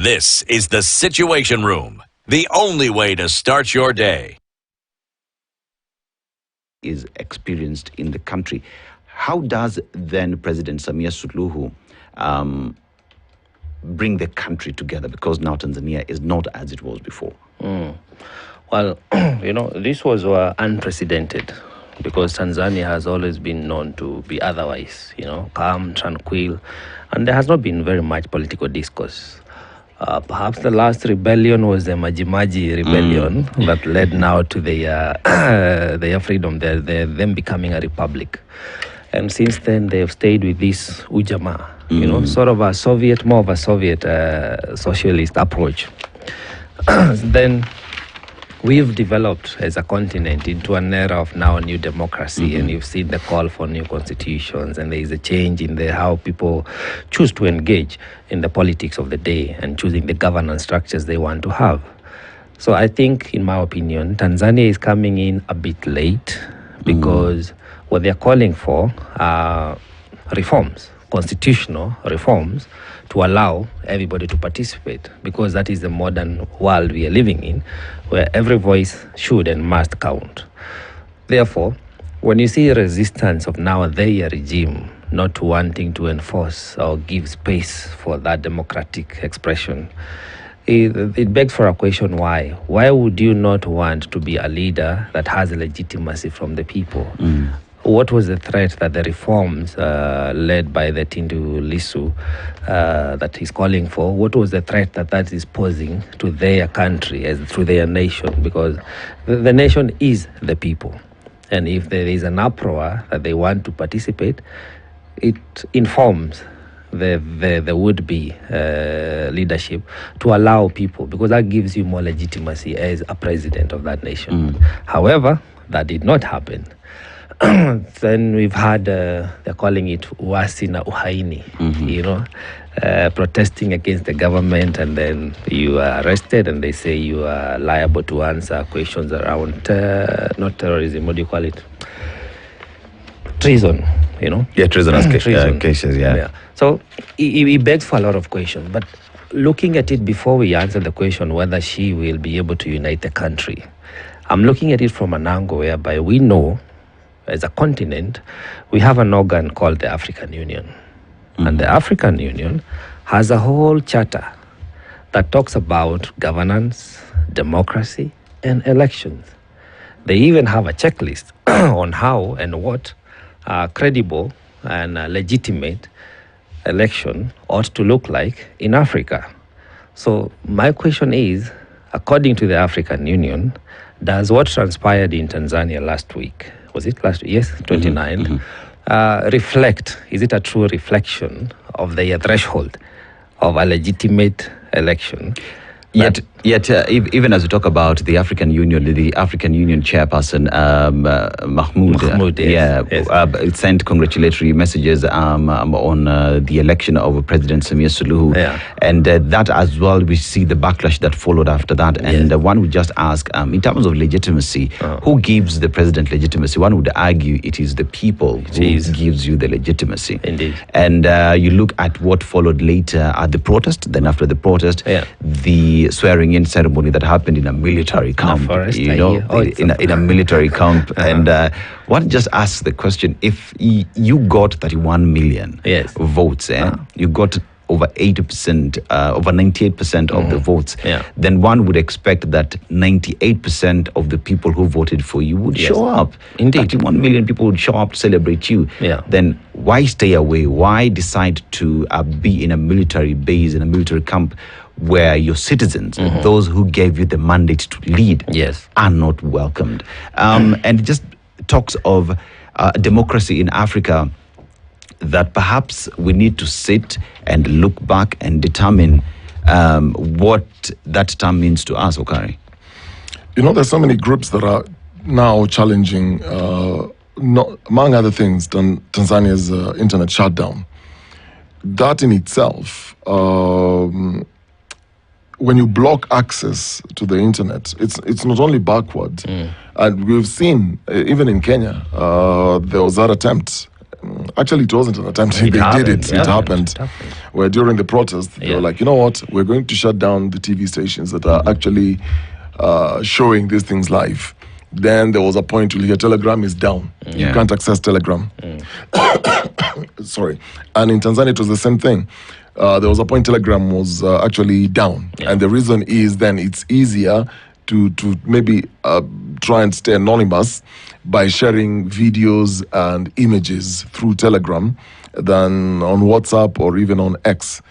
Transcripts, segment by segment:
This is the Situation Room, the only way to start your day. Is experienced in the country. How does then President Samia Suluhu bring the country together? Because now Tanzania is not as it was before. Well, this was unprecedented because Tanzania has always been known to be otherwise, calm, tranquil, and there has not been very much political discourse. Perhaps the last rebellion was the Maji rebellion that led now to their freedom, them becoming a republic. And since then, they have stayed with this Ujamaa, sort of more of a Soviet socialist approach. Then we've developed as a continent into an era of now new democracy, and you've seen the call for new constitutions, and there is a change in how people choose to engage in the politics of the day and choosing the governance structures they want to have. So I think, in my opinion, Tanzania is coming in a bit late because what they're calling for are reforms, constitutional reforms, to allow everybody to participate, because that is the modern world we are living in, where every voice should and must count. Therefore, when you see resistance of now their regime not wanting to enforce or give space for that democratic expression, it begs for a question: why? Why would you not want to be a leader that has legitimacy from the people? What was the threat that the reforms led by the Tundu Lissu that he's calling for? What was the threat that is posing to their country to their nation? Because the nation is the people. And if there is an uproar that they want to participate, it informs the would-be leadership to allow people, because that gives you more legitimacy as a president of that nation. However, that did not happen. Then we've had, they're calling it uasi na uhaini, protesting against the government, and then you are arrested and they say you are liable to answer questions around, not terrorism, what do you call it? Treason, Yeah, treasonous cases, yeah. So it begs for a lot of questions. But looking at it, before we answer the question whether she will be able to unite the country, I'm looking at it from an angle whereby we know, as a continent, we have an organ called the African Union. And the African Union has a whole charter that talks about governance, democracy, and elections. They even have a checklist on how and what a credible and legitimate election ought to look like in Africa. So my question is, according to the African Union, does what transpired in Tanzania last week, was it last week? Yes, 29, reflect, is it a true reflection of the threshold of a legitimate election? Yet, even as we talk about the African Union chairperson, Mahmoud, yes. Sent congratulatory messages on the election of President Samia Suluhu. And that as well, we see the backlash that followed after that. And one would just ask, in terms of legitimacy, who gives the president legitimacy? One would argue it is the people who gives you the legitimacy. Indeed. And you look at what followed later at the protest, then after the protest, the swearing-in ceremony that happened in a military camp, in a military camp. And one just asks the question: if you got 31 million votes, you got over 80%, over 98% of the votes, then one would expect that 98% of the people who voted for you would show up. Indeed. 31 million people would show up to celebrate you. Then why stay away? Why decide to be in a military base, in a military camp, where your citizens, those who gave you the mandate to lead, are not welcomed? And it just talks of democracy in Africa, that perhaps we need to sit and look back and determine what that term means to us, Okari. There's so many groups that are now challenging, among other things, Tanzania's internet shutdown. That in itself, when you block access to the internet, it's not only backwards. And we've seen, even in Kenya, there was that attempt Actually, it wasn't an attempt. They did it. It happened. Where during the protest, they were like, you know what? We're going to shut down the TV stations that are actually showing these things live. Then there was a point where your Telegram is down. You can't access Telegram. Sorry. And in Tanzania, it was the same thing. There was a point Telegram was actually down. And the reason is then it's easier to maybe try and stay anonymous by sharing videos and images through Telegram than on WhatsApp or even on X.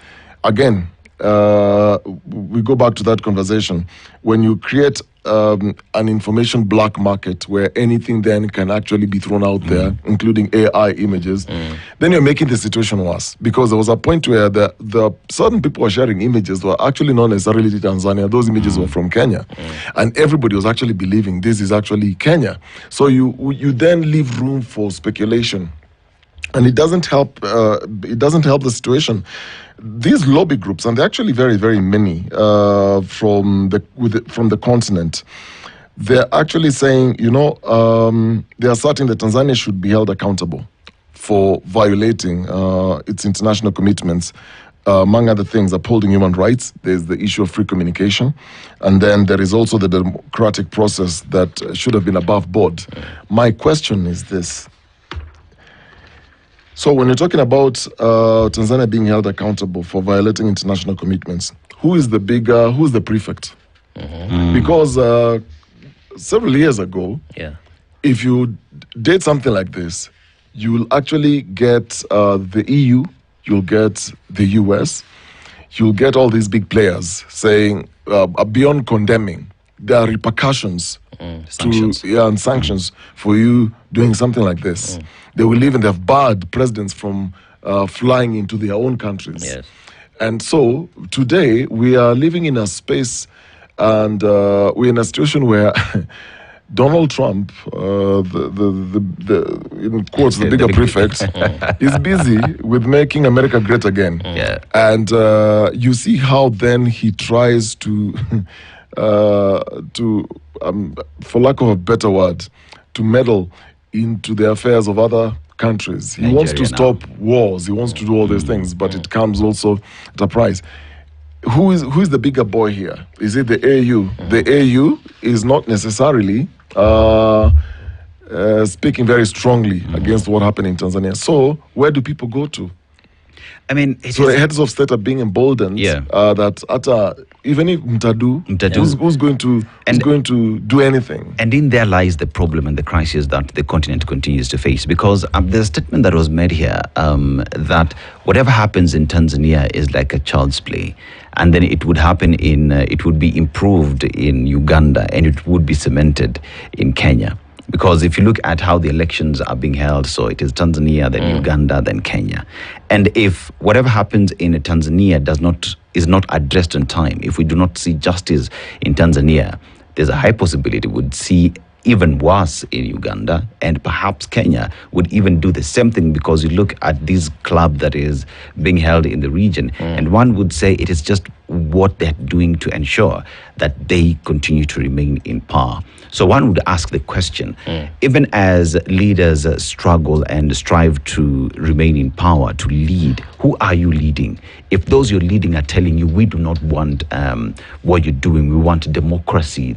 Again, we go back to that conversation. When you create an information black market where anything then can actually be thrown out there, including AI images, then you're making the situation worse. Because there was a point where the certain people were sharing images that were actually not necessarily Tanzania. Those images were from Kenya. And everybody was actually believing this is actually Kenya. So you then leave room for speculation. And it doesn't help the situation. These lobby groups, and they're actually very, very many from the continent, they're actually saying, they are asserting that Tanzania should be held accountable for violating its international commitments, among other things, upholding human rights. There's the issue of free communication, and then there is also the democratic process that should have been above board. My question is this. So when you're talking about Tanzania being held accountable for violating international commitments, who's the prefect? Because several years ago, if you did something like this, you'll actually get the EU, you'll get the US, you'll get all these big players saying, beyond condemning, there are repercussions and sanctions for you doing something like this. They will even have barred presidents from flying into their own countries. And so today we are living in a space, and we're in a situation where Donald Trump, in quotes, the bigger prefect, is busy with making America great again. And you see how then he tries to for lack of a better word, to meddle into the affairs of other countries. He wants to stop wars. He wants to do all these things, but it comes also at a price. Who is the bigger boy here? Is it the AU? The AU is not necessarily speaking very strongly against what happened in Tanzania. So where do people go to? I mean, the heads of state are being emboldened. That even if Mtadu. Who's going to do anything? And in there lies the problem and the crisis that the continent continues to face. Because there's a statement that was made here that whatever happens in Tanzania is like a child's play, and then it would happen it would be improved in Uganda, and it would be cemented in Kenya. Because if you look at how the elections are being held, so it is Tanzania, then Uganda, then Kenya. And if whatever happens in Tanzania is not addressed in time, if we do not see justice in Tanzania, there's a high possibility we'd see even worse in Uganda, and perhaps Kenya would even do the same thing, because you look at this club that is being held in the region, and one would say it is just what they're doing to ensure that they continue to remain in power. So one would ask the question, even as leaders struggle and strive to remain in power, to lead, who are you leading? If those you're leading are telling you, we do not want what you're doing, we want democracy,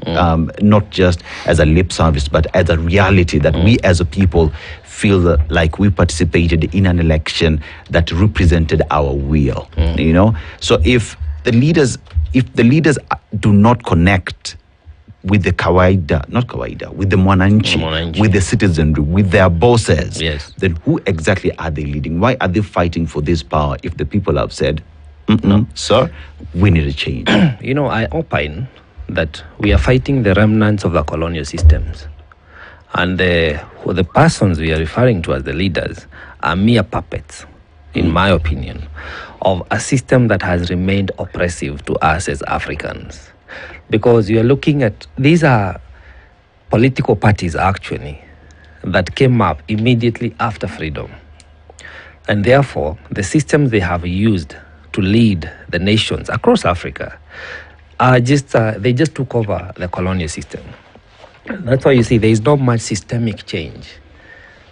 not just as a lip service, but as a reality that we as a people feel like we participated in an election that represented our will, So if the leaders do not connect with the with the mwananchi, with the citizenry, with their bosses, then who exactly are they leading? Why are they fighting for this power if the people have said, sir, we need a change? I opine that we are fighting the remnants of the colonial systems. And the persons we are referring to as the leaders are mere puppets, in my opinion, of a system that has remained oppressive to us as Africans. Because you are looking at, these are political parties actually that came up immediately after freedom. And therefore, the systems they have used to lead the nations across Africa are they just took over the colonial system. That's why you see there is not much systemic change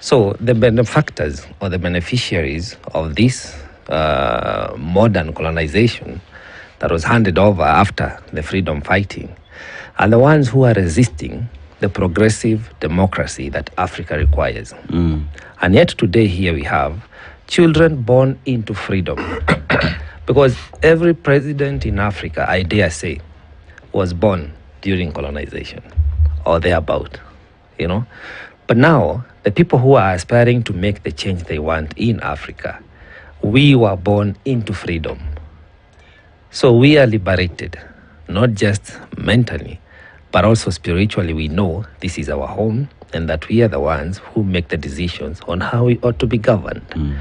So the benefactors or the beneficiaries of this modern colonization that was handed over after the freedom fighting are the ones who are resisting the progressive democracy that Africa requires. And yet today here we have children born into freedom. Because every president in Africa, I dare say, was born during colonization or thereabout, you know. But now, the people who are aspiring to make the change they want in Africa, we were born into freedom. So we are liberated, not just mentally, but also spiritually. We know this is our home and that we are the ones who make the decisions on how we ought to be governed.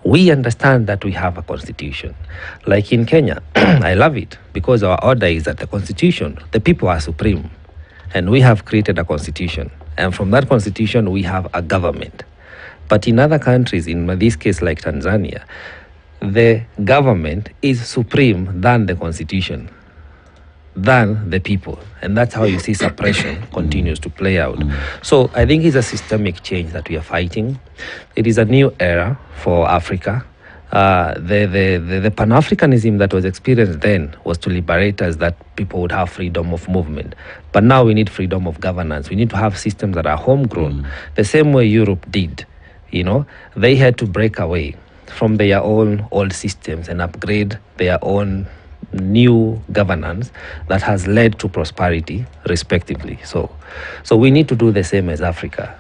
We understand that we have a constitution. Like in Kenya, I love it because our order is that the constitution, the people are supreme. And we have created a constitution. And from that constitution, we have a government. But in other countries, in this case like Tanzania, the government is supreme than the constitution, than the people. And that's how you see suppression continues to play out. So I think it's a systemic change that we are fighting. It is a new era for Africa. The Pan-Africanism that was experienced then was to liberate us, that people would have freedom of movement. But now we need freedom of governance. We need to have systems that are homegrown, the same way Europe did. You know, they had to break away from their own old systems and upgrade their own new governance that has led to prosperity, respectively. So we need to do the same as Africa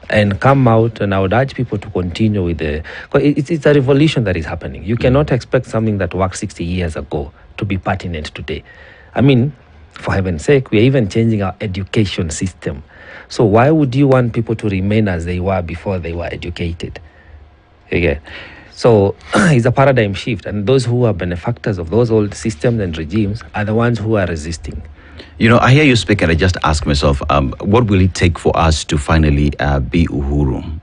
and come out, and I would urge people to continue with it's a revolution that is happening. You cannot expect something that worked 60 years ago to be pertinent today. I mean, for heaven's sake, we are even changing our education system. So why would you want people to remain as they were before they were educated? Okay. So it's a paradigm shift, and those who are benefactors of those old systems and regimes are the ones who are resisting. You know, I hear you speak, and I just ask myself, what will it take for us to finally be Uhuru?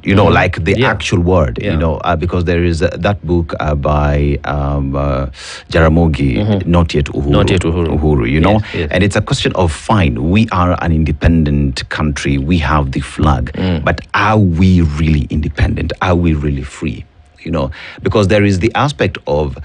You know, like the actual word. You know, because there is that book by Jaramogi, Not Yet Uhuru. Not Yet Uhuru. You know, yes. And it's a question of fine. We are an independent country. We have the flag, but are we really independent? Are we really free? You know, because there is the aspect of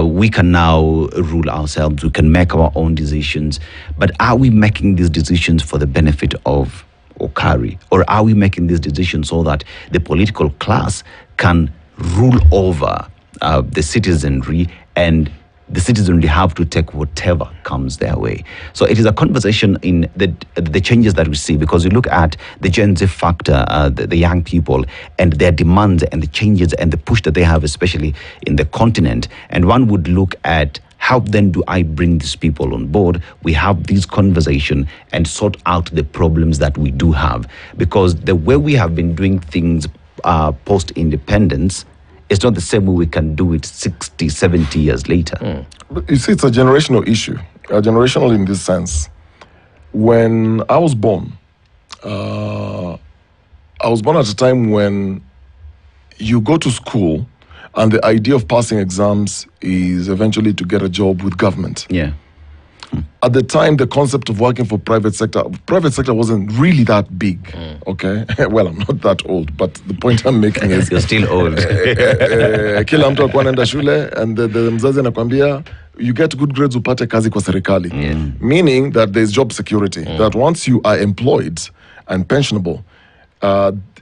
we can now rule ourselves, we can make our own decisions, but are we making these decisions for the benefit of Okari? Or are we making these decisions so that the political class can rule over the citizenry, and the citizenry have to take whatever comes their way? So it is a conversation in the changes that we see, because you look at the Gen Z factor, the young people, and their demands and the changes and the push that they have, especially in the continent. And one would look at, how then do I bring these people on board? We have this conversation and sort out the problems that we do have. Because the way we have been doing things post-independence, it's not the same way we can do it 60, 70 years later. But you see, it's a generational issue. Generational in this sense. When I was born at a time when you go to school and the idea of passing exams is eventually to get a job with government. Yeah. At the time, the concept of working for private sector wasn't really that big, okay? Well, I'm not that old, but the point I'm making is... You're still old. Kila mtu akuwa nenda shule, and the mzazi anakuambia, you get good grades upate kazi kwa serikali. Meaning that there's job security, that once you are employed and pensionable,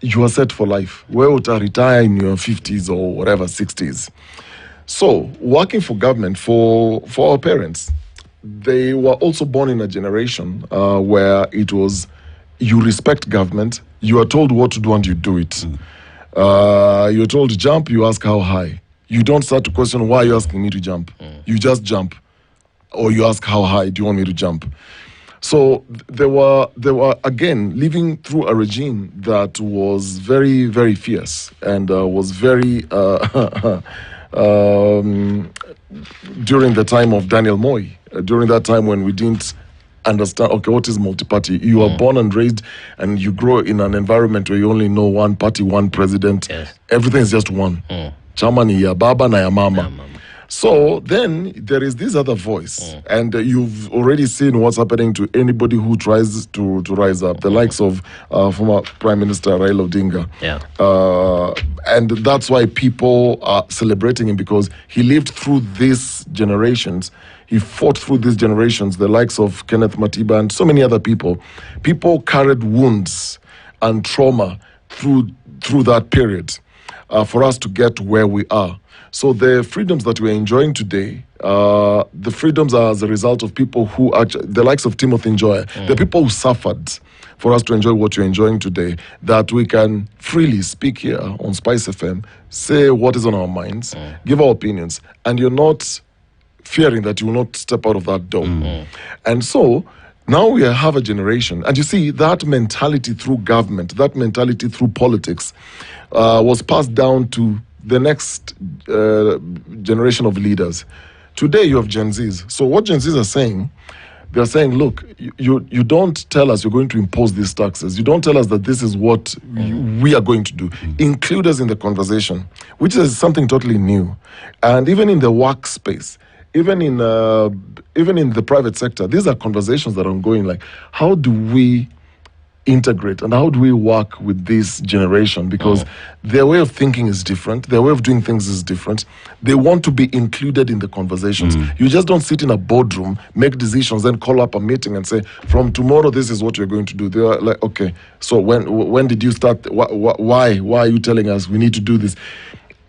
you are set for life. Where would I retire in your 50s or whatever, 60s? So, working for government, for our parents, they were also born in a generation where it was, you respect government, you are told what to do and you do it. You're told to jump, you ask how high. You don't start to question, why are you asking me to jump? You just jump. Or you ask, how high do you want me to jump? So they were again living through a regime that was very, very fierce and was very during the time of Daniel Moi, during that time when we didn't understand, okay, what is multi-party? You are born and raised and you grow in an environment where you only know one party, one president. Yes. Everything is just one. Chama ni ya baba na ya mama. So then there is this other voice, and you've already seen what's happening to anybody who tries to rise up, the likes of former Prime Minister Raila Odinga. And that's why people are celebrating him, because he lived through these generations. He fought through these generations, the likes of Kenneth Matiba and so many other people. People carried wounds and trauma through that period for us to get where we are. So the freedoms that we're enjoying today, the freedoms are as a result of people who actually, the likes of Timothy Njoya, the people who suffered for us to enjoy what you're enjoying today, that we can freely speak here on Spice FM, say what is on our minds, give our opinions, and you're not fearing that you will not step out of that door. And so now we have a generation, and you see that mentality through government, that mentality through politics was passed down to the next generation of leaders. Today you have Gen Zs. So what Gen Zs are saying, they're saying, look, you don't tell us you're going to impose these taxes. You don't tell us that this is what we are going to do. Include us in the conversation, which is something totally new. And even in the workspace, even in the private sector, these are conversations that are ongoing. Like, how do we integrate and how do we work with this generation? Because their way of thinking is different, their way of doing things is different. They want to be included in the conversations. You just don't sit in a boardroom, make decisions, then call up a meeting and say, from tomorrow this is what you're going to do. They are like, okay, so when did you start? Why are you telling us we need to do this?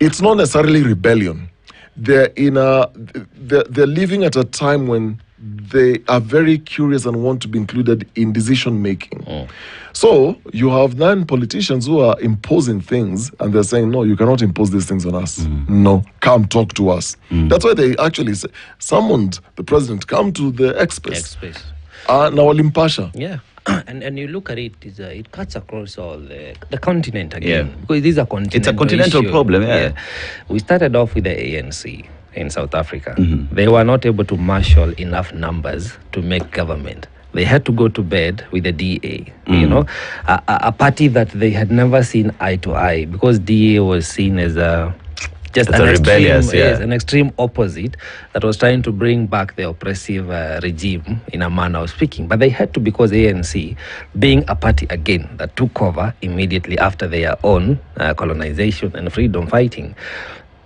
It's not necessarily rebellion. They're living at a time when they are very curious and want to be included in decision making. So you have then politicians who are imposing things, and they're saying, no, you cannot impose these things on us. No, come talk to us. That's why they actually summoned the president, come to the X-Space. Now Limpasha. Yeah. And you look at it, it cuts across all the continent again. Because these are continental It's a continental problem, We started off with the ANC in South Africa. They were not able to marshal enough numbers to make government. They had to go to bed with the DA, you know, a party that they had never seen eye to eye, because DA was seen as an extreme opposite that was trying to bring back the oppressive regime in a manner of speaking. But they had to, because ANC, being a party again that took over immediately after their own colonization and freedom fighting,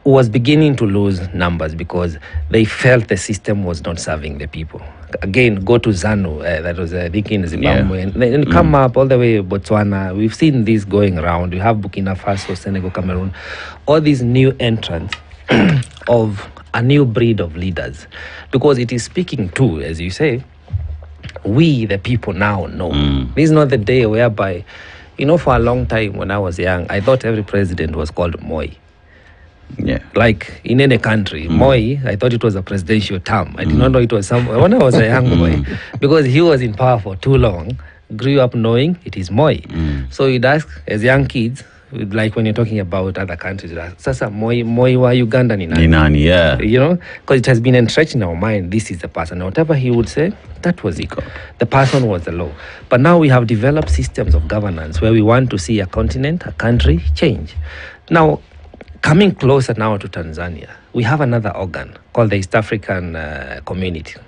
was beginning to lose numbers because they felt the system was not serving the people. Again, go to ZANU, that was I think in Zimbabwe, and then come up all the way Botswana. We've seen this going around. We have Burkina Faso, Senegal, Cameroon, all these new entrants of a new breed of leaders, because it is speaking to, as you say, we the people now know. This is not the day whereby, you know, for a long time when I was young, I thought every president was called Moi. Like in any country, Moi, I thought it was a presidential term. I did not know it was some. When I was a young boy, because he was in power for too long, grew up knowing it is Moi. So you'd ask, as young kids, like when you're talking about other countries, Sasa Moi wa Uganda ni nani? You know, because it has been entrenched in our mind, this is the person. Whatever he would say, that was it. The person was the law. But now we have developed systems of governance where we want to see a continent, a country change. Now, coming closer now to Tanzania, we have another organ called the East African Community.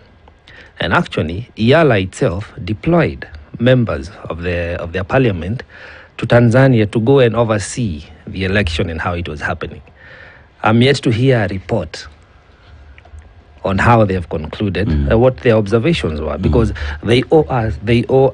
And actually, IALA itself deployed members of their parliament to Tanzania to go and oversee the election and how it was happening. I'm yet to hear a report on how they have concluded, what their observations were, because they owe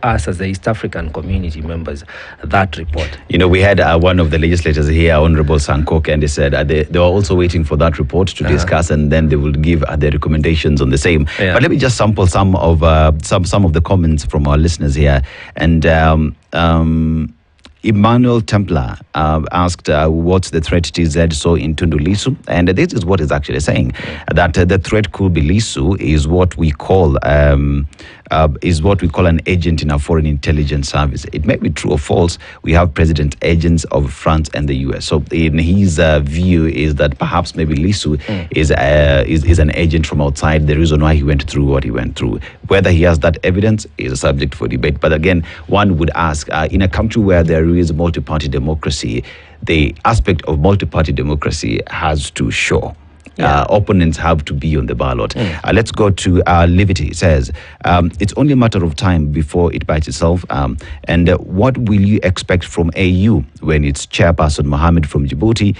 us as the East African community members that report. You know, we had one of the legislators here, Honorable Sankok, and they said they were also waiting for that report to discuss, and then they will give their recommendations on the same. But let me just sample some of the comments from our listeners here. And Emmanuel Templar asked what's the threat TZ saw in Tundu Lissu, and this is what he's actually saying, that the threat could be Lissu is what we call an agent in a foreign intelligence service. It may be true or false. We have president agents of France and the US. So in his view is that perhaps maybe Lissu is an agent from outside, the reason why he went through what he went through. Whether he has that evidence is a subject for debate. But again, one would ask, in a country where there is multi-party democracy, the aspect of multi-party democracy has to show. Opponents have to be on the ballot. Let's go to Liberty. It says, it's only a matter of time before it bites itself. And what will you expect from AU when its chairperson, Mohammed from Djibouti?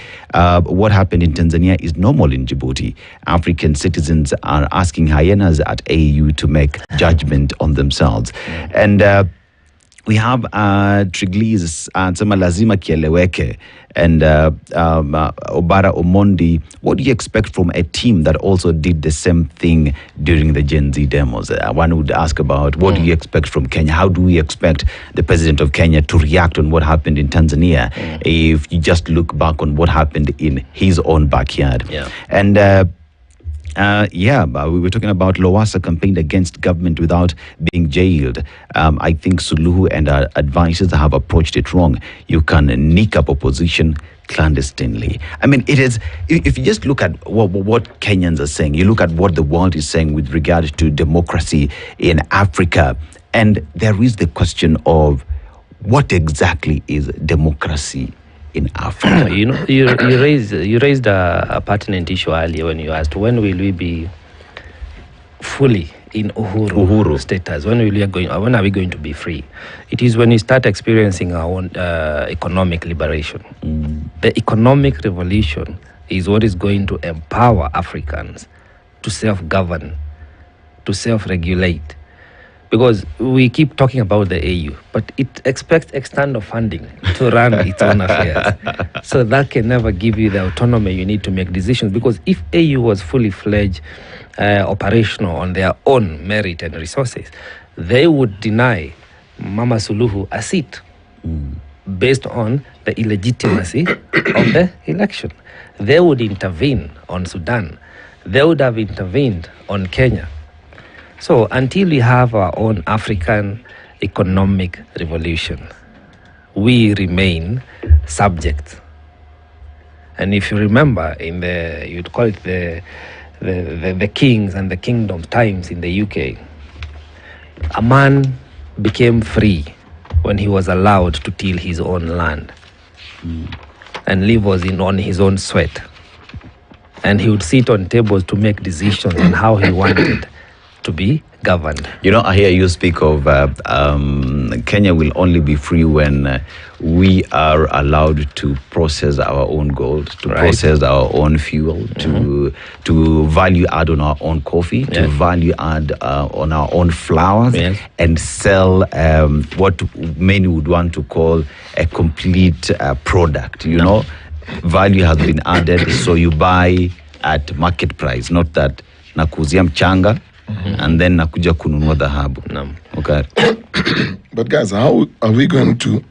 What happened in Tanzania is normal in Djibouti. African citizens are asking hyenas at AU to make judgment on themselves. And we have Triglis anasema lazima kieleweke, and Obara Omondi, what do you expect from a team that also did the same thing during the Gen Z demos? One would ask about what do you expect from Kenya? How do we expect the president of Kenya to react on what happened in Tanzania if you just look back on what happened in his own backyard? And we were talking about Lowassa campaigned against government without being jailed. I think Suluhu and our advisors have approached it wrong. You can nick up opposition clandestinely. I mean, it is, if you just look at what Kenyans are saying, you look at what the world is saying with regard to democracy in Africa, and there is the question of what exactly is democracy in Africa. You raised a pertinent issue earlier when you asked when will we be fully in Uhuru status? When are we going to be free? It is when we start experiencing our own economic liberation. The economic revolution is what is going to empower Africans to self-govern, to self-regulate. Because we keep talking about the AU, but it expects external funding to run its own affairs. So that can never give you the autonomy you need to make decisions. Because if AU was fully fledged, operational on their own merit and resources, they would deny Mama Suluhu a seat based on the illegitimacy of the election. They would intervene on Sudan. They would have intervened on Kenya. So until we have our own African economic revolution, we remain subject. And if you remember, you'd call it the kings and the kingdom times in the UK, a man became free when he was allowed to till his own land and live on his own sweat. And he would sit on tables to make decisions on how he wanted to be governed. I hear you speak of Kenya will only be free when we are allowed to process our own gold, to process our own fuel, to value add on our own coffee, to value add on our own flowers, and sell what many would want to call a complete product. Value has been added, so you buy at market price, not that nakuzia mchanga and then nakuja kununua dhahabu. Okay. But guys, how are we going to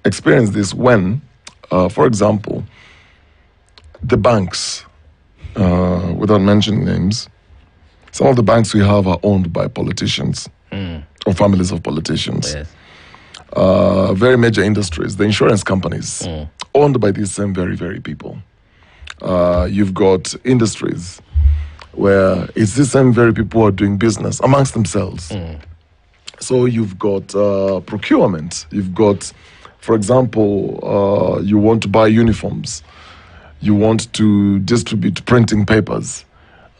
experience this when, for example, the banks, without mentioning names, some of the banks we have are owned by politicians or families of politicians. Very major industries, the insurance companies, owned by these same very, very people. You've got industries where it's the same very people who are doing business amongst themselves. So you've got procurement. You've got, for example, you want to buy uniforms. You want to distribute printing papers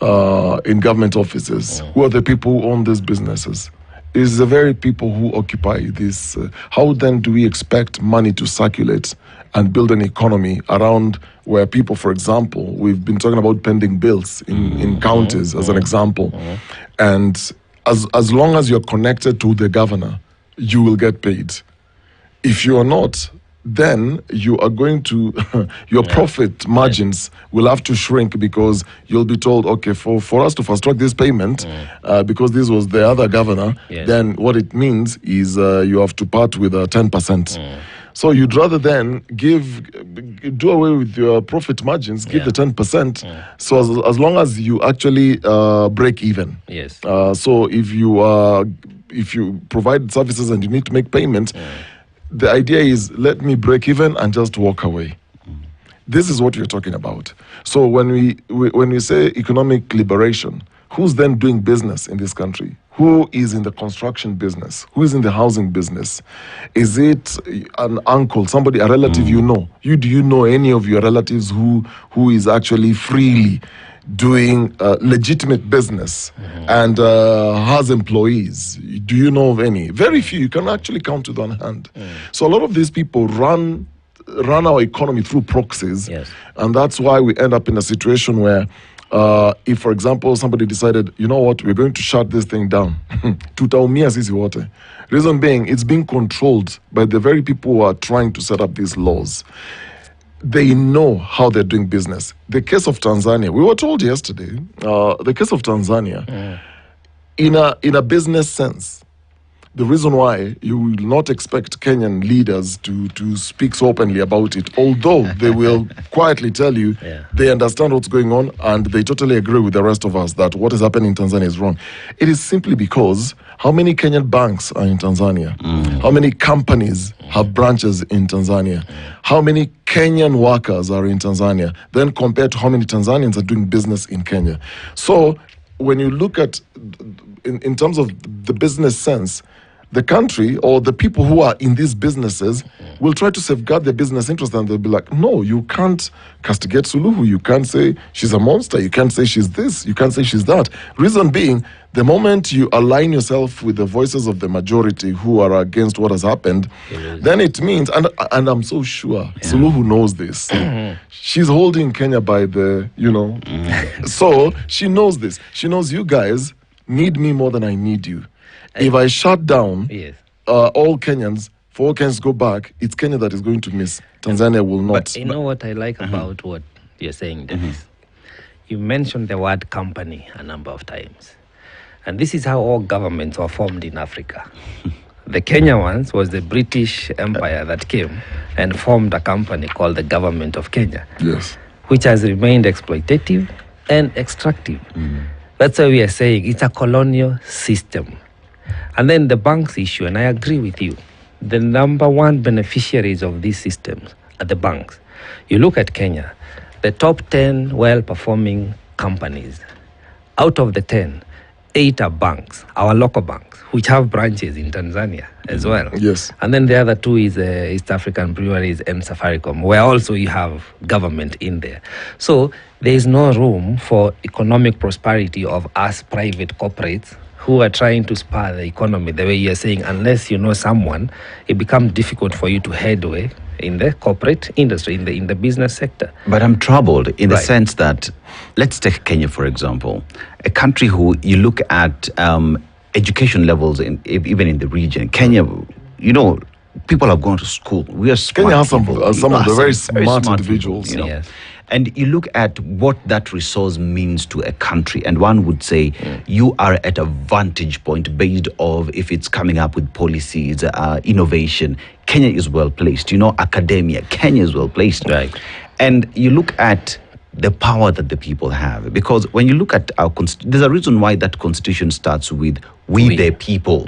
in government offices. Who are the people who own these businesses? It's the very people who occupy this. How then do we expect money to circulate and build an economy around where people, for example, we've been talking about pending bills in counties as an example. And as long as you're connected to the governor, you will get paid. If you are not, then you are going to, your profit margins will have to shrink because you'll be told, okay, for us to fast track this payment, because this was the other governor, then what it means is you have to part with 10%. So you'd rather then do away with your profit margins, give the 10%. So as long as you actually break even. So if you provide services and you need to make payments, the idea is let me break even and just walk away. This is what you're talking about. So when we say economic liberation, who's then doing business in this country? who is in the construction business, who is in the housing business? Is it an uncle, somebody, a relative you know? Do you know any of your relatives who is actually freely doing legitimate business and has employees? Do you know of any? Very few. You can actually count it on hand. So a lot of these people run our economy through proxies, and that's why we end up in a situation where if, for example, somebody decided, you know what, we're going to shut this thing down, tutaumia sisi wote. Reason being, it's being controlled by the very people who are trying to set up these laws. They know how they're doing business. The case of Tanzania, we were told yesterday, the case of Tanzania, in a business sense, the reason why you will not expect Kenyan leaders to speak so openly about it, although they will quietly tell you they understand what's going on and they totally agree with the rest of us that what is happening in Tanzania is wrong. It is simply because how many Kenyan banks are in Tanzania? How many companies have branches in Tanzania? How many Kenyan workers are in Tanzania? Then compared to how many Tanzanians are doing business in Kenya. So when you look at, in terms of the business sense, the country or the people who are in these businesses will try to safeguard their business interest, and they'll be like, no, you can't castigate Suluhu. You can't say she's a monster. You can't say she's this. You can't say she's that. Reason being, the moment you align yourself with the voices of the majority who are against what has happened, then it means, and I'm so sure Suluhu knows this. She's holding Kenya by the, so she knows this. She knows you guys need me more than I need you. If I shut down all Kenyans, for all Kenyans go back, it's Kenya that is going to miss. Tanzania will not. But you know what I like about what you're saying, Dennis? You mentioned the word company a number of times. And this is how all governments were formed in Africa. The Kenya ones was the British Empire that came and formed a company called the Government of Kenya. Yes. Which has remained exploitative and extractive. That's why we are saying it's a colonial system. And then the banks issue, and I agree with you, the number one beneficiaries of these systems are the banks. You look at Kenya, the top 10 well-performing companies, out of the 10, 8 are banks, our local banks, which have branches in Tanzania as well. Yes. And then the other 2 is East African Breweries and Safaricom, where also you have government in there. So there is no room for economic prosperity of us private corporates who are trying to spur the economy the way you're saying. Unless you know someone, it becomes difficult for you to headway in the corporate industry, in the business sector. But I'm troubled in the sense that, let's take Kenya, for example, a country who you look at education levels, even in the region. Kenya, people have gone to school. We are smart. Kenya has some of the very smart individuals. People, Yes. And you look at what that resource means to a country, and one would say you are at a vantage point based off if it's coming up with policies, innovation. Kenya is well placed. Academia. Kenya is well placed. Right. And you look at the power that the people have, because when you look at our there's a reason why that constitution starts with we the people,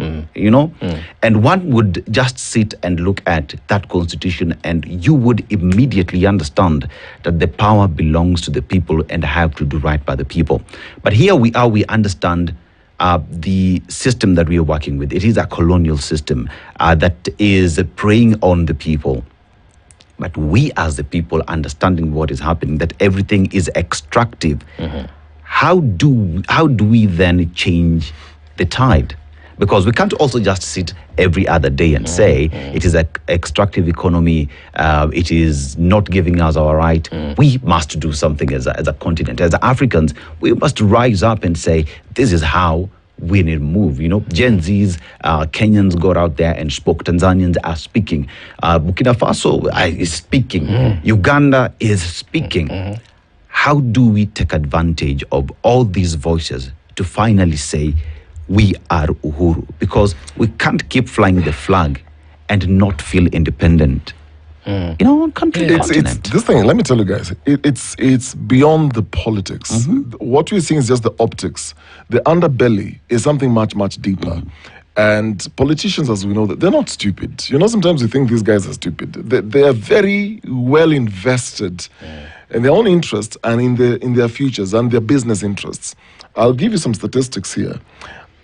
and one would just sit and look at that constitution and you would immediately understand that the power belongs to the people and have to do right by the people. But here we understand the system that we are working with. It is a colonial system that is preying on the people. But we as the people understanding what is happening, that everything is extractive, how do we then change the tide? Because we can't also just sit every other day and say it is an extractive economy, it is not giving us our right. We must do something as a continent. As Africans, we must rise up and say, this is how we need to move. Gen Zs, Kenyans got out there and spoke. Tanzanians are speaking. Burkina Faso is speaking. Uganda is speaking. How do we take advantage of all these voices to finally say, we are Uhuru? Because we can't keep flying the flag and not feel independent. Country continent. This thing, let me tell you guys, it's beyond the politics. What we're seeing is just the optics. The underbelly is something much, much deeper. And politicians, as we know, they're not stupid. Sometimes we think these guys are stupid. They are very well invested in their own interests and in their futures and their business interests. I'll give you some statistics here.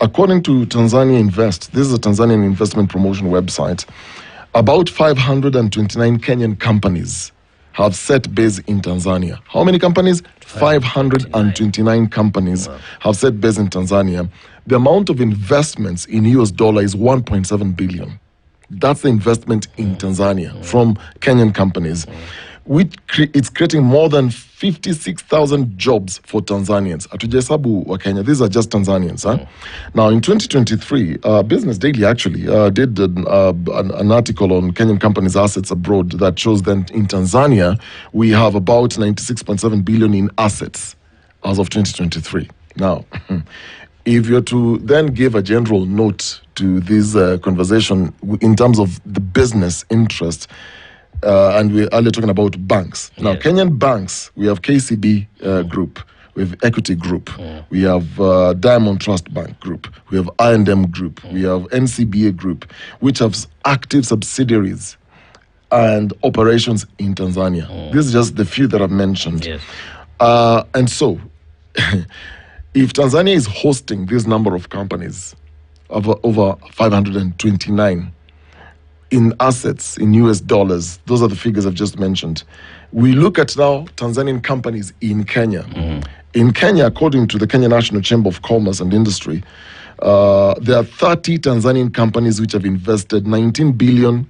according to Tanzania Invest, this is a Tanzanian investment promotion website, about 529 Kenyan companies have set base in Tanzania. How many companies? 529 companies have set base in Tanzania. The amount of investments in US dollar is 1.7 billion. That's the investment in Tanzania from Kenyan companies. It's creating more than 56,000 jobs for Tanzanians. Atujesabu wa Kenya. These are just Tanzanians. Now, in 2023, Business Daily actually did an article on Kenyan companies' assets abroad that shows that in Tanzania, we have about 96.7 billion in assets as of 2023. Now, if you're to then give a general note to this conversation in terms of the business interest, and we're earlier talking about banks. Now, Kenyan banks, we have KCB Group, we have Equity Group, we have Diamond Trust Bank Group, we have I&M Group, we have NCBA Group, which have active subsidiaries and operations in Tanzania. This is just the few that I've mentioned. And so, if Tanzania is hosting this number of companies, over 529, in assets, in US dollars, those are the figures I've just mentioned. We look at now Tanzanian companies in Kenya. In Kenya, according to the Kenya National Chamber of Commerce and Industry, there are 30 Tanzanian companies which have invested 19 billion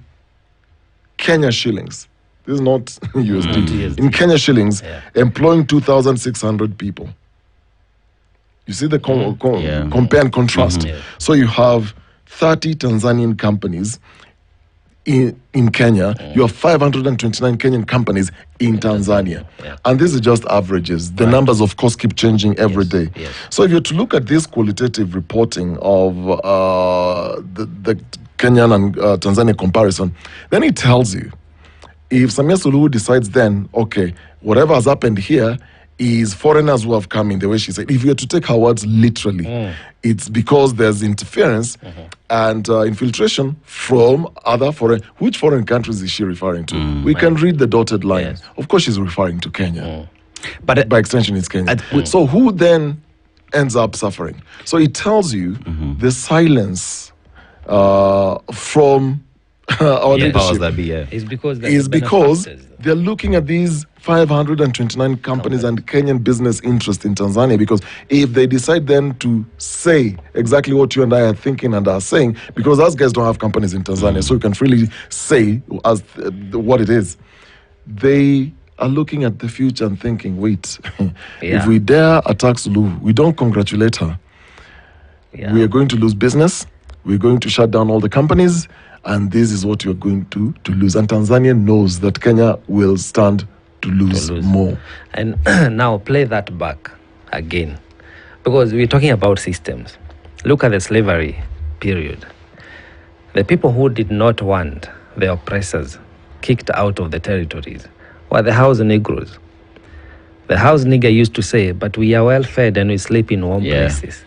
Kenya shillings. This is not USD. In Kenya shillings, employing 2,600 people. You see the compare and contrast. So you have 30 Tanzanian companies in Kenya, you have 529 Kenyan companies in Tanzania. And this is just averages. The numbers, of course, keep changing every day. So if you're to look at this qualitative reporting of the Kenyan and Tanzania comparison, then it tells you, if Samia Suluhu decides then, okay, whatever has happened here is foreigners who have come in, the way she said. If you were to take her words literally, it's because there's interference and infiltration from other foreign. Which foreign countries is she referring to? We can read the dotted line. Of course, she's referring to Kenya. But by extension, it's Kenya. So who then ends up suffering? So it tells you the silence from our leadership is because they're looking at these 529 companies and Kenyan business interest in Tanzania, because if they decide then to say exactly what you and I are thinking and are saying, because us guys don't have companies in Tanzania, so you can freely say as what it is, they are looking at the future and thinking, wait, if we dare attack Suluhu, we don't congratulate her. We are going to lose business, we're going to shut down all the companies, and this is what you're going to lose. And Tanzania knows that Kenya will stand to lose more. And now play that back again, because we're talking about systems. Look at the slavery period. The people who did not want the oppressors kicked out of the territories were the house Negroes. The house nigger used to say, but we are well fed and we sleep in warm places.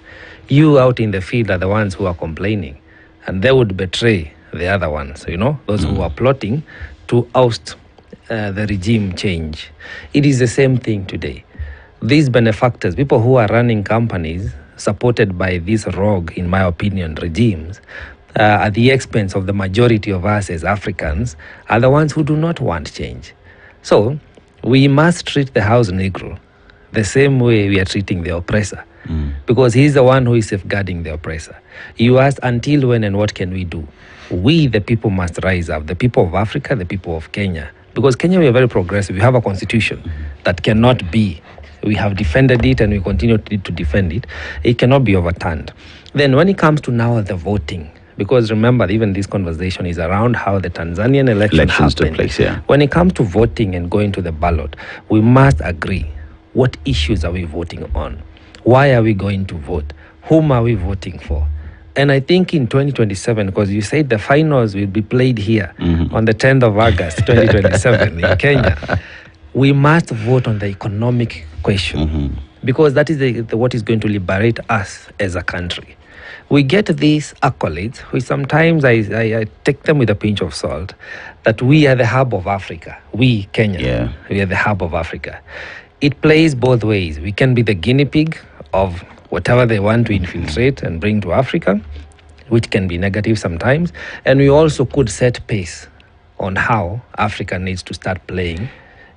You out in the field are the ones who are complaining, and they would betray the other ones, those who are plotting to oust the regime change. It is the same thing today. These benefactors, people who are running companies supported by these rogue, in my opinion, regimes, at the expense of the majority of us as Africans, are the ones who do not want change. So we must treat the house Negro the same way we are treating the oppressor, because he's the one who is safeguarding the oppressor. You asked, until when and what can we do? We, the people, must rise up. The people of Africa, the people of Kenya. Because Kenya, we are very progressive. We have a constitution that cannot be. We have defended it and we continue to defend it. It cannot be overturned. Then when it comes to now the voting, because remember, even this conversation is around how the Tanzanian elections took place. When it comes to voting and going to the ballot, we must agree. What issues are we voting on? Why are we going to vote? Whom are we voting for? And I think in 2027, because you said the finals will be played here on the 10th of August, 2027 in Kenya, we must vote on the economic question, because that is what is going to liberate us as a country. We get these accolades, which sometimes I take them with a pinch of salt, that we are the hub of Africa. We, Kenya, we are the hub of Africa. It plays both ways. We can be the guinea pig of whatever they want to infiltrate and bring to Africa, which can be negative sometimes. And we also could set pace on how Africa needs to start playing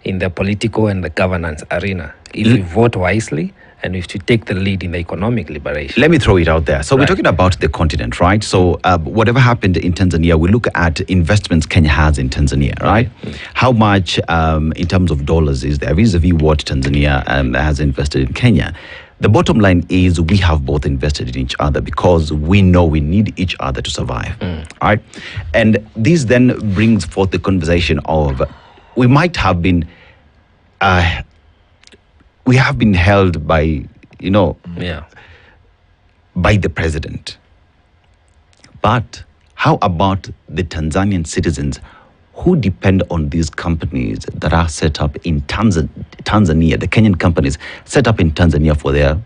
in the political and the governance arena if we vote wisely and if we take the lead in the economic liberation. Let me throw it out there. So we're talking about the continent, right? So whatever happened in Tanzania, we look at investments Kenya has in Tanzania, right? How much in terms of dollars is there vis-a-vis what Tanzania has invested in Kenya? The bottom line is we have both invested in each other because we know we need each other to survive, right? And this then brings forth the conversation of we might have been we have been held by, by the president. But how about the Tanzanian citizens who depend on these companies that are set up in Tanzania, the Kenyan companies set up in Tanzania for their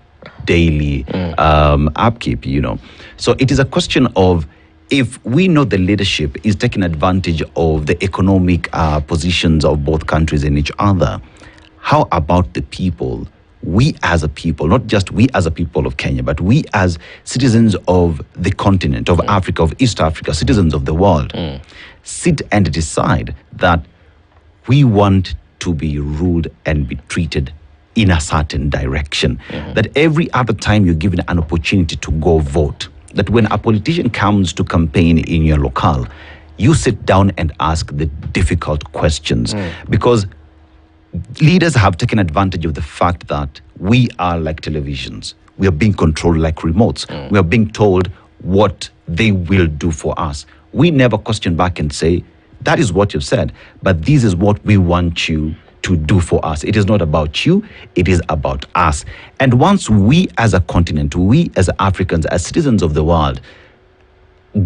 daily upkeep, So it is a question of, if we know the leadership is taking advantage of the economic positions of both countries and each other, how about the people, we as a people, not just we as a people of Kenya, but we as citizens of the continent, of Africa, of East Africa, citizens of the world, sit and decide that we want to be ruled and be treated in a certain direction. That every other time you're given an opportunity to go vote, that when a politician comes to campaign in your locale, you sit down and ask the difficult questions. Because leaders have taken advantage of the fact that we are like televisions. We are being controlled like remotes. We are being told what they will do for us. We never question back and say, that is what you've said, but this is what we want you to do for us. It is not about you, it is about us. And once we as a continent, we as Africans, as citizens of the world,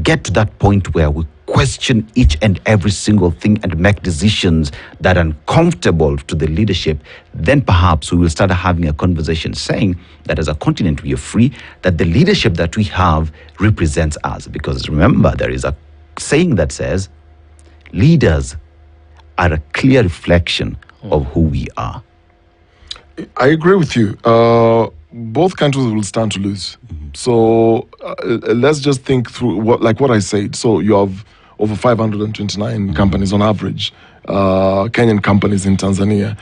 get to that point where we question each and every single thing and make decisions that are uncomfortable to the leadership, then perhaps we will start having a conversation saying that as a continent we are free, that the leadership that we have represents us. Because remember, there is a saying that says, leaders are a clear reflection of who we are. I agree with you. Both countries will stand to lose. So let's just think through what I said. So you have over 529 companies on average, Kenyan companies in Tanzania,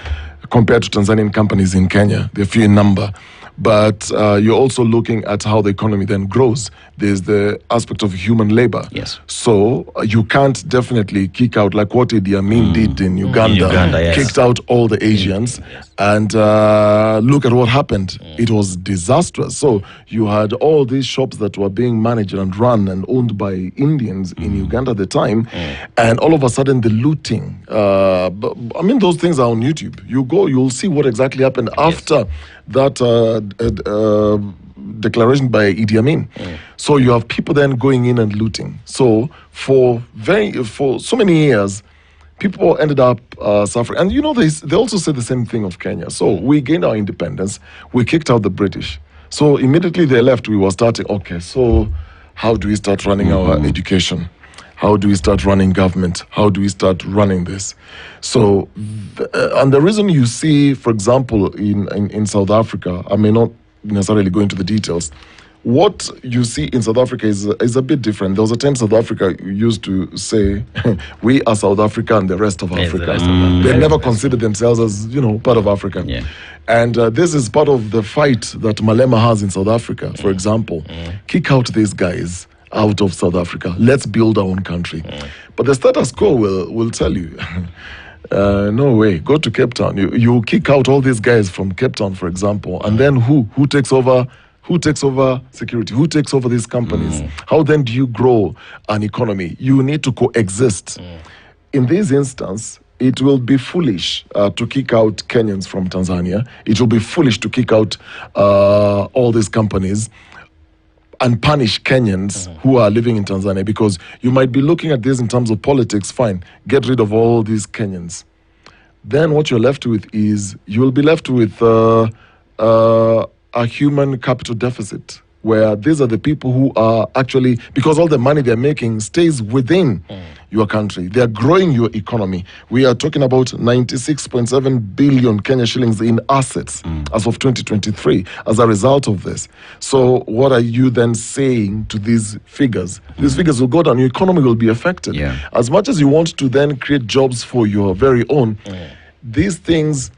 compared to Tanzanian companies in Kenya. They're few in number. But you're also looking at how the economy then grows. There's the aspect of human labor. Yes. So you can't definitely kick out like what Idi Amin did in Uganda. Yes. Kicked out all the Asians. And look at what happened. It was disastrous. So you had all these shops that were being managed and run and owned by Indians in Uganda at the time. And all of a sudden the looting. I mean, those things are on YouTube. You go, you'll see what exactly happened after that declaration by Idi Amin. So you have people then going in and looting. So for so many years, people ended up suffering. And they also say the same thing of Kenya. So we gained our independence. We kicked out the British. So immediately they left, we were starting, okay, so how do we start running our education? How do we start running government? How do we start running this? So, and the reason you see, for example, in South Africa, I may not necessarily go into the details, what you see in South Africa is a bit different. There was a time South Africa used to say, we are South Africa and the rest of Africa. They never considered themselves as, part of Africa. Yeah. And this is part of the fight that Malema has in South Africa, for example. Kick out these guys out of South Africa. Let's build our own country. But the status quo will tell you, no way, go to Cape Town. You kick out all these guys from Cape Town, for example, and then who takes over? Who takes over security? Who takes over these companies? How then do you grow an economy? You need to coexist. In this instance, it will be foolish to kick out Kenyans from Tanzania. It will be foolish to kick out all these companies and punish Kenyans who are living in Tanzania, because you might be looking at this in terms of politics. Fine, get rid of all these Kenyans. Then what you're left with is, you'll be left with a human capital deficit, where these are the people who are actually, because all the money they're making stays within your country. They are growing your economy. We are talking about 96.7 billion Kenya shillings in assets as of 2023 as a result of this. So what are you then saying to these figures? These figures will go down. Your economy will be affected. Yeah. As much as you want to then create jobs for your very own, these things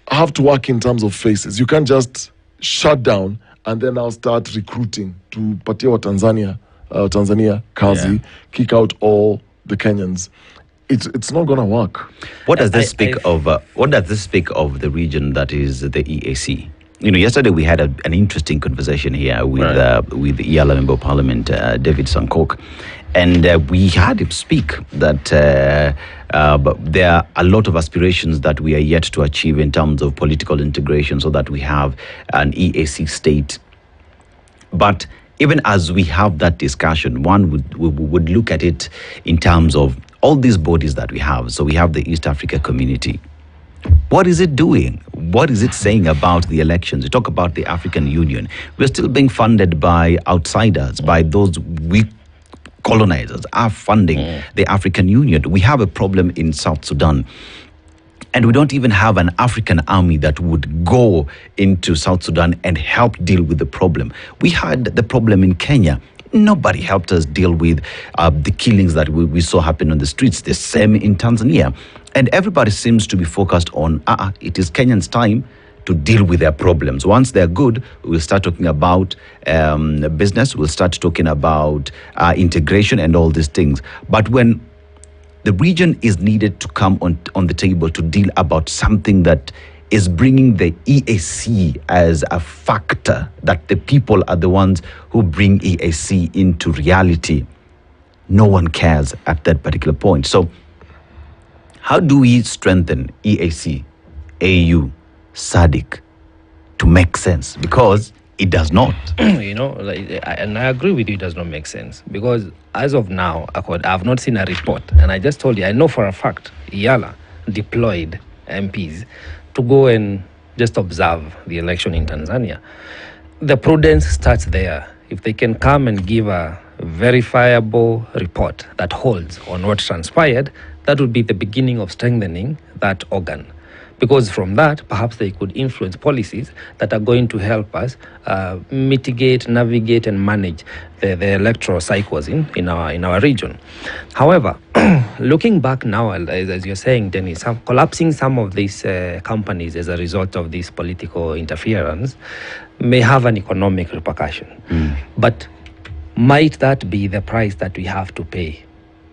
have to work in terms of phases. You can't just shut down and then now start recruiting to Patia Tanzania, Kazi, kick out all the Kenyans. It's not going to work. What does this speak of? What does this speak of the region that is the EAC? You know, yesterday we had an interesting conversation here with the Yala Member of Parliament, David Sankok, and we had him speak that but there are a lot of aspirations that we are yet to achieve in terms of political integration, so that we have an EAC state. But even as we have that discussion, one would look at it in terms of all these bodies that we have. So we have the East Africa Community. What is it doing? What is it saying about the elections? You talk about the African Union. We're still being funded by outsiders, by those weak colonizers are funding the African Union. We have a problem in South Sudan. And we don't even have an African army that would go into South Sudan and help deal with the problem. We had the problem in Kenya. Nobody helped us deal with the killings that we saw happen on the streets. The same in Tanzania. And everybody seems to be focused on, it is Kenyans' time to deal with their problems. Once they're good, we'll start talking about business. We'll start talking about integration and all these things. But when the region is needed to come on the table to deal about something that is bringing the EAC as a factor, that the people are the ones who bring EAC into reality, no one cares at that particular point. So how do we strengthen EAC, AU, SADC to make sense? Because it does not. You know, and I agree with you, it does not make sense. Because as of now, I've not seen a report. And I just told you, I know for a fact, Yala deployed MPs to go and just observe the election in Tanzania. The prudence starts there. If they can come and give a verifiable report that holds on what transpired, that would be the beginning of strengthening that organ. Because from that, perhaps they could influence policies that are going to help us mitigate, navigate, and manage the electoral cycles in our region. However, looking back now, as you're saying, Dennis, collapsing some of these companies as a result of this political interference may have an economic repercussion. But might that be the price that we have to pay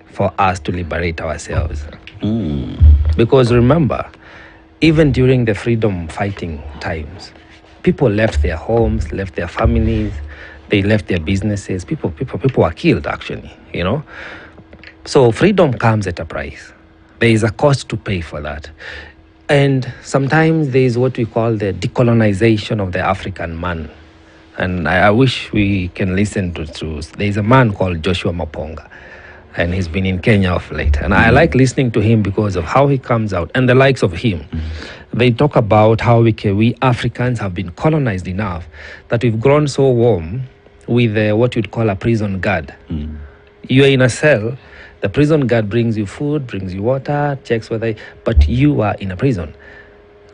for us to liberate ourselves? Because remember, even during the freedom fighting times, people left their homes, left their families, they left their businesses. People were killed, actually, you know. So freedom comes at a price. There is a cost to pay for that. And sometimes there is what we call the decolonization of the African man. And I wish we can listen to there's a man called Joshua Maponga, and he's been in Kenya of late. And I like listening to him because of how he comes out, and the likes of him. They talk about how we Africans have been colonized enough that we've grown so warm with what you'd call a prison guard. You're in a cell, the prison guard brings you food, brings you water, checks whether, but you are in a prison.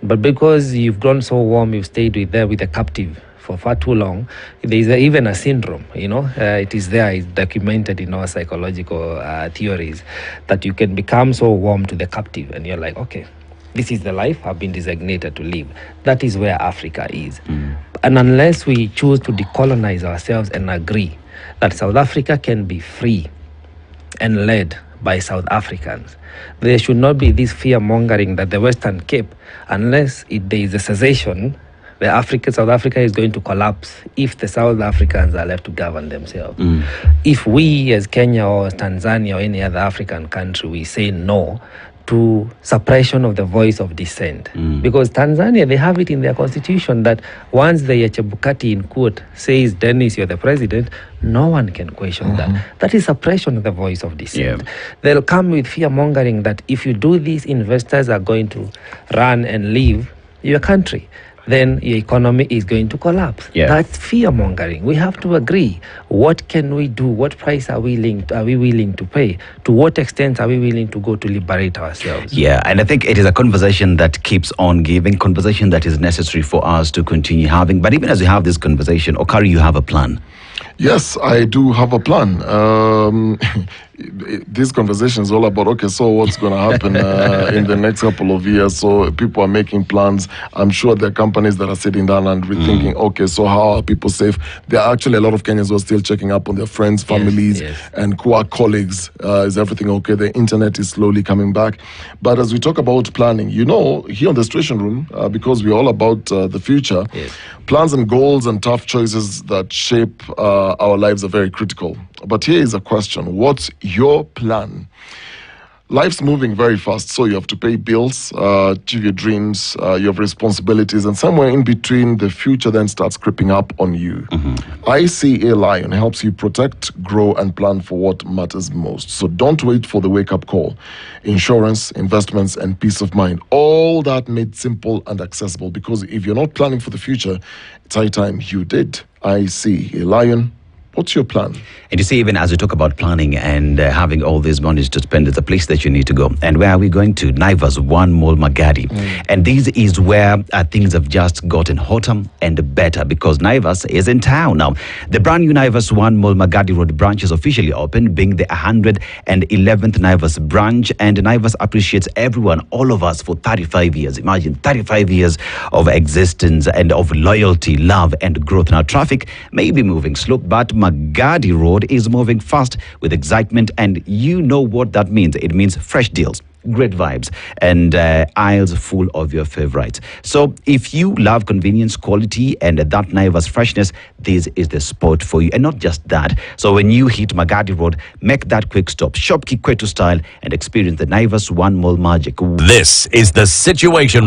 But because you've grown so warm, you've stayed with the captive for far too long, there is even a syndrome, you know, it is there, it's documented in our psychological theories, that you can become so warm to the captive and you're like, okay, this is the life I've been designated to live. That is where Africa is. And unless we choose to decolonize ourselves and agree that South Africa can be free and led by South Africans, there should not be this fear-mongering that the Western Cape, unless there is a cessation, South Africa is going to collapse if the South Africans are left to govern themselves. If we as Kenya or Tanzania or any other African country, we say no to suppression of the voice of dissent. Because Tanzania, they have it in their constitution that once the Chebukati in court says, Dennis, you're the president, no one can question that. That is suppression of the voice of dissent. They'll come with fear-mongering that if you do this, investors are going to run and leave your country. then your economy is going to collapse. That's fear-mongering. We have to agree. What can we do? What price are we willing to pay? To what extent are we willing to go to liberate ourselves? Yeah, and I think it is a conversation that keeps on giving, conversation that is necessary for us to continue having. But even as we have this conversation, Okari, you have a plan. Yes, I do have a plan. This conversation is all about, okay, so what's going to happen in the next couple of years? So people are making plans. I'm sure there are companies that are sitting down and rethinking, okay, so how are people safe? There are actually a lot of Kenyans who are still checking up on their friends, families, and who are colleagues. Is everything okay? The internet is slowly coming back. But as we talk about planning, here on the Situation Room, because we're all about the future, plans and goals and tough choices that shape our lives are very critical. But here is a question. What's your plan? Life's moving very fast, so you have to pay bills, achieve your dreams, you have responsibilities, and somewhere in between, the future then starts creeping up on you. I See a Lion helps you protect, grow, and plan for what matters most. So don't wait for the wake-up call. Insurance, investments, and peace of mind, all that made simple and accessible, because if you're not planning for the future, it's high time you did. I See a Lion. What's your plan? And you see, even as we talk about planning and having all these monies to spend, it's a place that you need to go. And where are we going to? Naivas One Mall Magadi. And this is where things have just gotten hotter and better, because Naivas is in town now. The brand new Naivas One Mall Magadi Road branch is officially open, being the 111th Naivas branch. And Naivas appreciates everyone, all of us, for 35 years. Imagine 35 years of existence and of loyalty, love, and growth. Now, traffic may be moving slow, but Magadi Road is moving fast with excitement, and you know what that means. It means fresh deals, great vibes, and aisles full of your favorites. So if you love convenience, quality, and that Naivas freshness, this is the spot for you. And not just that. So when you hit Magadi Road, make that quick stop, shop Kikwetu style, and experience the Naivas One Mall magic. This is the Situation Room.